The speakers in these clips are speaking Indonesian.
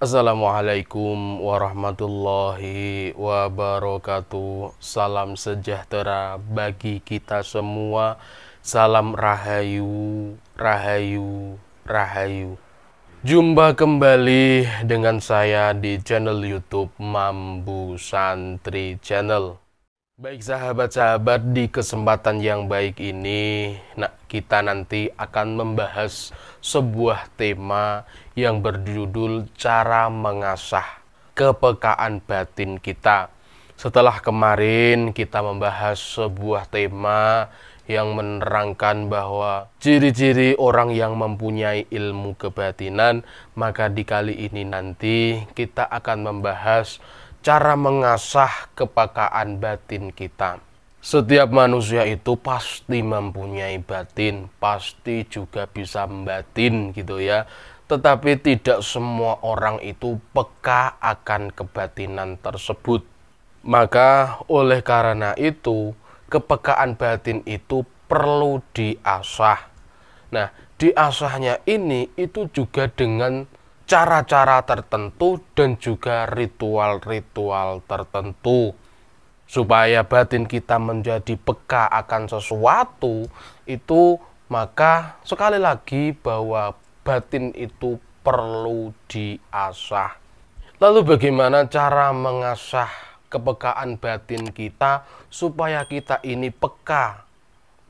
Assalamualaikum warahmatullahi wabarakatuh. Salam sejahtera bagi kita semua. Salam rahayu, rahayu, rahayu. Jumpa kembali dengan saya di channel YouTube Mambu Santri Channel. Baik sahabat-sahabat, di kesempatan yang baik ini kita nanti akan membahas sebuah tema yang berjudul cara mengasah kepekaan batin kita. Setelah kemarin kita membahas sebuah tema yang menerangkan bahwa ciri-ciri orang yang mempunyai ilmu kebatinan, maka di kali ini nanti kita akan membahas cara mengasah kepekaan batin kita. Setiap manusia itu pasti mempunyai batin, pasti juga bisa membatin gitu ya. Tetapi tidak semua orang itu peka akan kebatinan tersebut. Maka oleh karena itu, kepekaan batin itu perlu diasah. Nah, diasahnya ini itu juga dengan cara-cara tertentu dan juga ritual-ritual tertentu supaya batin kita menjadi peka akan sesuatu itu. Maka sekali lagi bahwa batin itu perlu diasah. Lalu bagaimana cara mengasah kepekaan batin kita supaya kita ini peka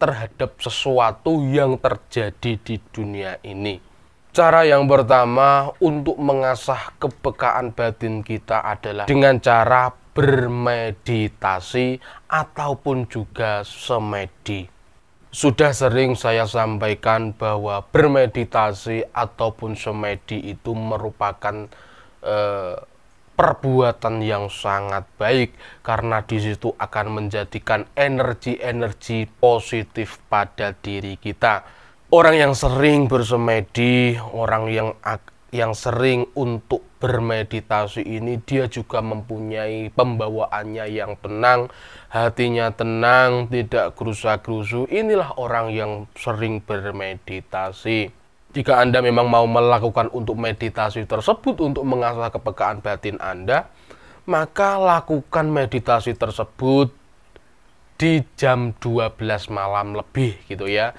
terhadap sesuatu yang terjadi di dunia ini? Cara yang pertama untuk mengasah kepekaan batin kita adalah dengan cara bermeditasi ataupun juga semedi. Sudah sering saya sampaikan bahwa bermeditasi ataupun semedi itu merupakan perbuatan yang sangat baik, karena di situ akan menjadikan energi-energi positif pada diri kita. Orang yang sering bersemedi, orang yang sering untuk bermeditasi ini, dia juga mempunyai pembawaannya yang tenang, hatinya tenang, tidak gerusa-gerusu. Inilah orang yang sering bermeditasi. Jika Anda memang mau melakukan untuk meditasi tersebut untuk mengasah kepekaan batin Anda, maka lakukan meditasi tersebut di jam 12 malam lebih gitu ya.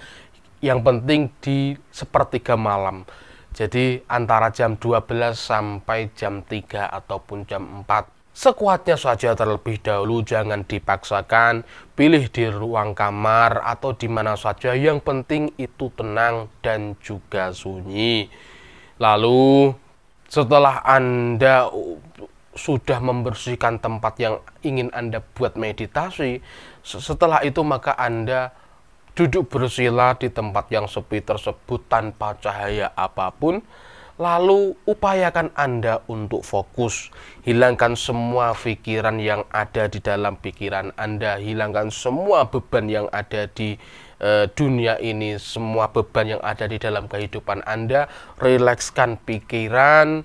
Yang penting di sepertiga malam. Jadi antara jam 12 sampai jam 3 ataupun jam 4. Sekuatnya saja terlebih dahulu, jangan dipaksakan. Pilih di ruang kamar atau di mana saja, yang penting itu tenang dan juga sunyi. Lalu setelah Anda sudah membersihkan tempat yang ingin Anda buat meditasi, setelah itu maka Anda duduk bersila di tempat yang sepi tersebut tanpa cahaya apapun. Lalu upayakan Anda untuk fokus. Hilangkan semua pikiran yang ada di dalam pikiran Anda. Hilangkan semua beban yang ada di dunia ini. Semua beban yang ada di dalam kehidupan Anda. Rilekskan pikiran.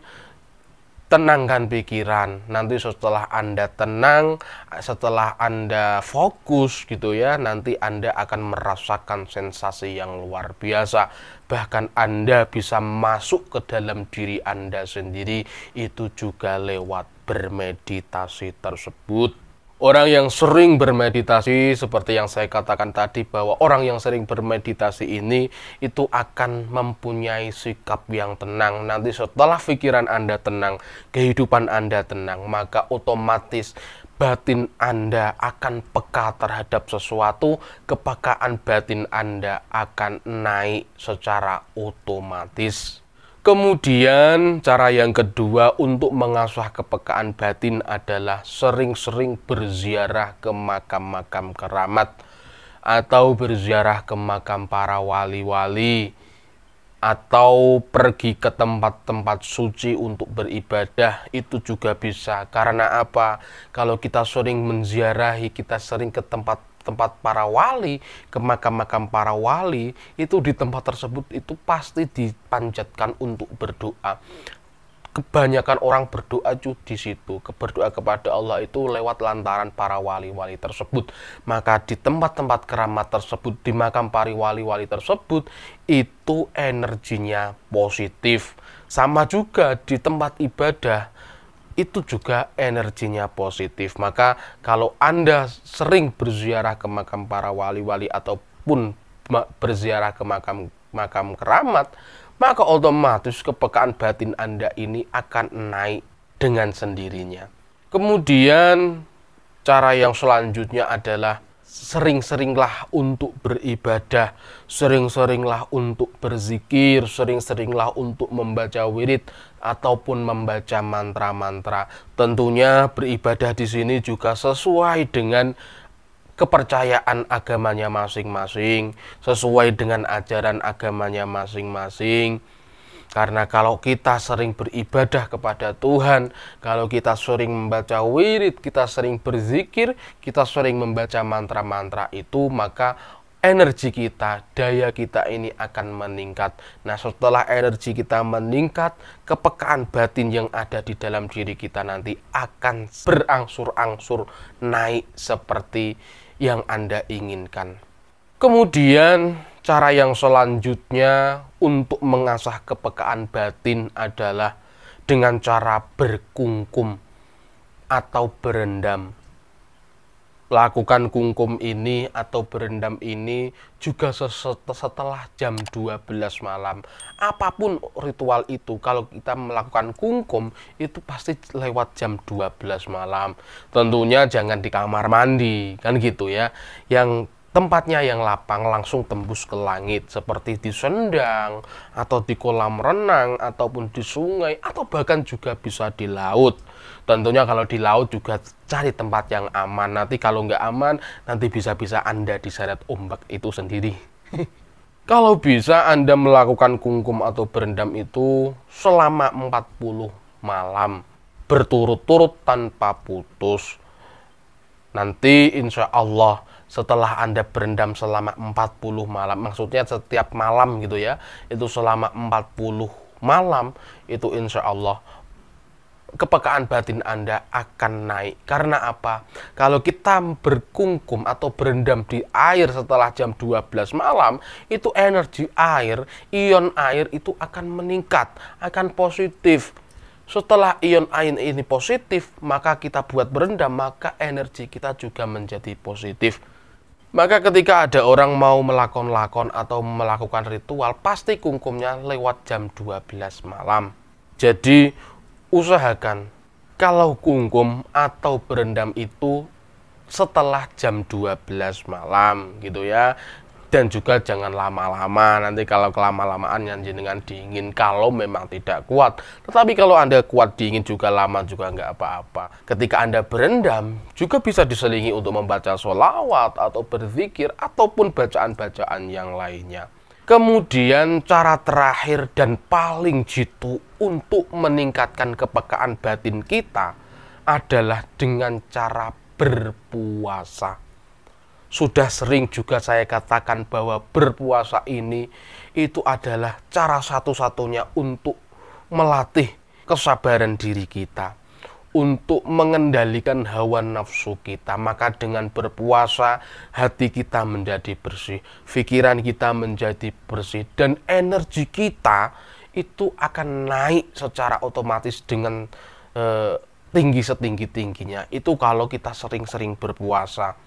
Tenangkan pikiran. Nanti setelah Anda tenang, setelah Anda fokus gitu ya, nanti Anda akan merasakan sensasi yang luar biasa. Bahkan Anda bisa masuk ke dalam diri Anda sendiri, itu juga lewat bermeditasi tersebut. Orang yang sering bermeditasi, seperti yang saya katakan tadi, bahwa orang yang sering bermeditasi ini itu akan mempunyai sikap yang tenang. Nanti setelah pikiran Anda tenang, kehidupan Anda tenang, maka otomatis batin Anda akan peka terhadap sesuatu. Kepekaan batin Anda akan naik secara otomatis. Kemudian cara yang kedua untuk mengasah kepekaan batin adalah sering-sering berziarah ke makam-makam keramat atau berziarah ke makam para wali-wali, atau pergi ke tempat-tempat suci untuk beribadah. Itu juga bisa. Karena apa? Kalau kita sering menziarahi, kita sering ke tempat para wali, ke makam-makam para wali, itu di tempat tersebut itu pasti dipanjatkan untuk berdoa. Kebanyakan orang berdoa di situ, berdoa kepada Allah itu lewat lantaran para wali-wali tersebut. Maka di tempat-tempat keramat tersebut, di makam para wali-wali tersebut, itu energinya positif. Sama juga di tempat ibadah, itu juga energinya positif. Maka kalau Anda sering berziarah ke makam para wali-wali ataupun berziarah ke makam keramat, maka otomatis kepekaan batin Anda ini akan naik dengan sendirinya. Kemudian cara yang selanjutnya adalah sering-seringlah untuk beribadah, sering-seringlah untuk berzikir, sering-seringlah untuk membaca wirid ataupun membaca mantra-mantra. Tentunya beribadah di sini juga sesuai dengan kepercayaan agamanya masing-masing, sesuai dengan ajaran agamanya masing-masing. Karena kalau kita sering beribadah kepada Tuhan, kalau kita sering membaca wirid, kita sering berzikir, kita sering membaca mantra-mantra itu, maka energi kita, daya kita ini akan meningkat. Nah, setelah energi kita meningkat, kepekaan batin yang ada di dalam diri kita nanti akan berangsur-angsur naik seperti yang Anda inginkan. Kemudian cara yang selanjutnya untuk mengasah kepekaan batin adalah dengan cara berkungkum atau berendam. Lakukan kungkum ini atau berendam ini juga setelah jam 12 malam. Apapun ritual itu, kalau kita melakukan kungkum itu pasti lewat jam 12 malam. Tentunya jangan di kamar mandi, kan gitu ya. Yang tempatnya yang lapang, langsung tembus ke langit, seperti di sendang, atau di kolam renang, ataupun di sungai, atau bahkan juga bisa di laut. Tentunya kalau di laut juga cari tempat yang aman. Nanti kalau nggak aman, nanti bisa-bisa Anda diseret ombak itu sendiri. Kalau bisa Anda melakukan kungkum atau berendam itu selama 40 malam, berturut-turut tanpa putus. Nanti insya Allah setelah Anda berendam selama 40 malam, maksudnya setiap malam gitu ya, itu selama 40 malam, itu insya Allah kepekaan batin Anda akan naik. Karena apa? Kalau kita berkungkum atau berendam di air setelah jam 12 malam, itu energi air, ion air itu akan meningkat, akan positif. Setelah ion air ini positif, maka kita buat berendam, maka energi kita juga menjadi positif. Maka ketika ada orang mau melakon-lakon atau melakukan ritual, pasti kungkumnya lewat jam 12 malam. Jadi usahakan kalau kungkum atau berendam itu setelah jam 12 malam gitu ya. Dan juga jangan lama-lama, nanti kalau kelama-lamaan yang jenengan dingin kalau memang tidak kuat. Tetapi kalau Anda kuat dingin juga lama juga nggak apa-apa. Ketika Anda berendam juga bisa diselingi untuk membaca sholawat atau berzikir ataupun bacaan-bacaan yang lainnya. Kemudian cara terakhir dan paling jitu untuk meningkatkan kepekaan batin kita adalah dengan cara berpuasa. Sudah sering juga saya katakan bahwa berpuasa ini itu adalah cara satu-satunya untuk melatih kesabaran diri kita, untuk mengendalikan hawa nafsu kita. Maka dengan berpuasa hati kita menjadi bersih, pikiran kita menjadi bersih, dan energi kita itu akan naik secara otomatis dengan tinggi setinggi-tingginya. Itu kalau kita sering-sering berpuasa.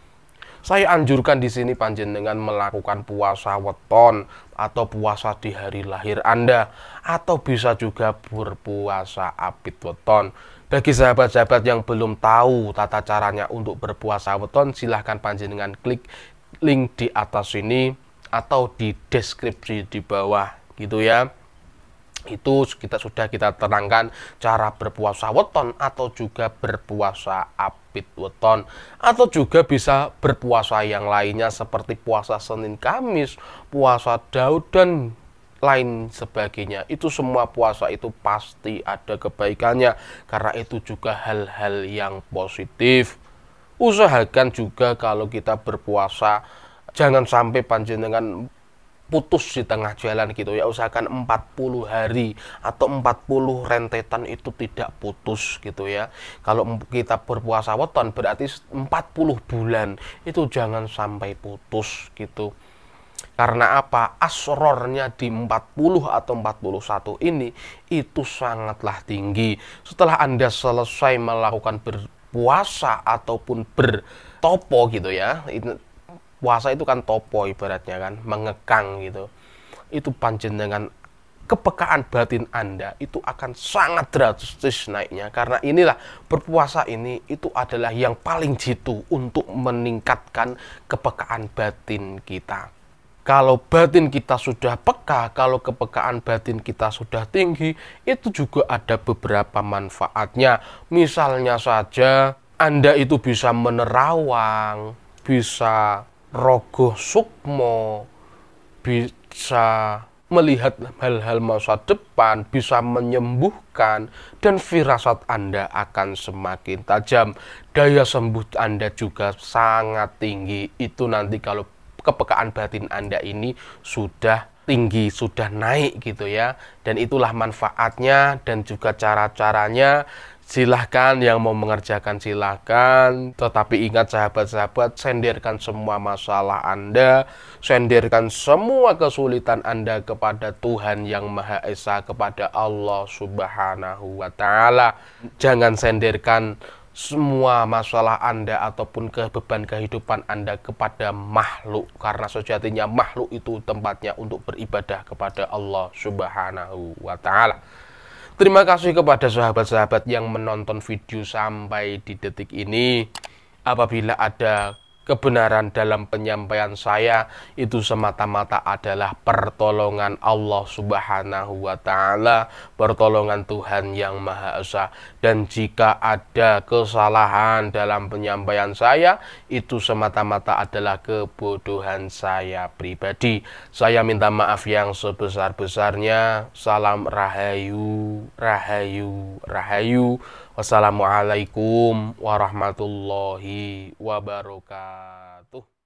Saya anjurkan di sini panjenengan melakukan puasa weton atau puasa di hari lahir Anda, atau bisa juga berpuasa apit weton. Bagi sahabat-sahabat yang belum tahu tata caranya untuk berpuasa weton, silahkan panjenengan klik link di atas sini atau di deskripsi di bawah gitu ya. Itu sudah kita terangkan cara berpuasa weton atau juga berpuasa apit weton, atau juga bisa berpuasa yang lainnya seperti puasa Senin Kamis, puasa Daud dan lain sebagainya. Itu semua puasa itu pasti ada kebaikannya, karena itu juga hal-hal yang positif. Usahakan juga kalau kita berpuasa jangan sampai panjenengan putus di tengah jalan gitu ya. Usahakan 40 hari atau 40 rentetan itu tidak putus gitu ya. Kalau kita berpuasa weton berarti 40 bulan, itu jangan sampai putus gitu. Karena apa? Asrornya di 40 atau 41 ini itu sangatlah tinggi. Setelah Anda selesai melakukan berpuasa ataupun bertopo gitu ya. Puasa itu kan topo ibaratnya kan, mengekang gitu. Itu panjenengan kepekaan batin Anda itu akan sangat drastis naiknya, karena inilah berpuasa ini itu adalah yang paling jitu untuk meningkatkan kepekaan batin kita. Kalau batin kita sudah peka, kalau kepekaan batin kita sudah tinggi, itu juga ada beberapa manfaatnya. Misalnya saja Anda itu bisa menerawang, bisa rogoh sukmo, bisa melihat hal-hal masa depan, bisa menyembuhkan, dan firasat Anda akan semakin tajam. Daya sembuh Anda juga sangat tinggi. Itu nanti kalau kepekaan batin Anda ini sudah tinggi, sudah naik gitu ya. Dan itulah manfaatnya dan juga cara-caranya. Silahkan yang mau mengerjakan silahkan. Tetapi ingat sahabat-sahabat, sendirkan semua masalah Anda, sendirkan semua kesulitan Anda kepada Tuhan yang Maha Esa, kepada Allah Subhanahu wa Ta'ala. Jangan sendirkan semua masalah Anda ataupun beban kehidupan Anda kepada makhluk, karena sejatinya makhluk itu tempatnya untuk beribadah kepada Allah Subhanahu wa Ta'ala. Terima kasih kepada sahabat-sahabat yang menonton video sampai di detik ini. Apabila ada kebenaran dalam penyampaian saya, itu semata-mata adalah pertolongan Allah Subhanahu wa Ta'ala, pertolongan Tuhan yang Maha Esa. Dan jika ada kesalahan dalam penyampaian saya, itu semata-mata adalah kebodohan saya pribadi. Saya minta maaf yang sebesar-besarnya. Salam rahayu, rahayu, rahayu. Wassalamualaikum warahmatullahi wabarakatuh.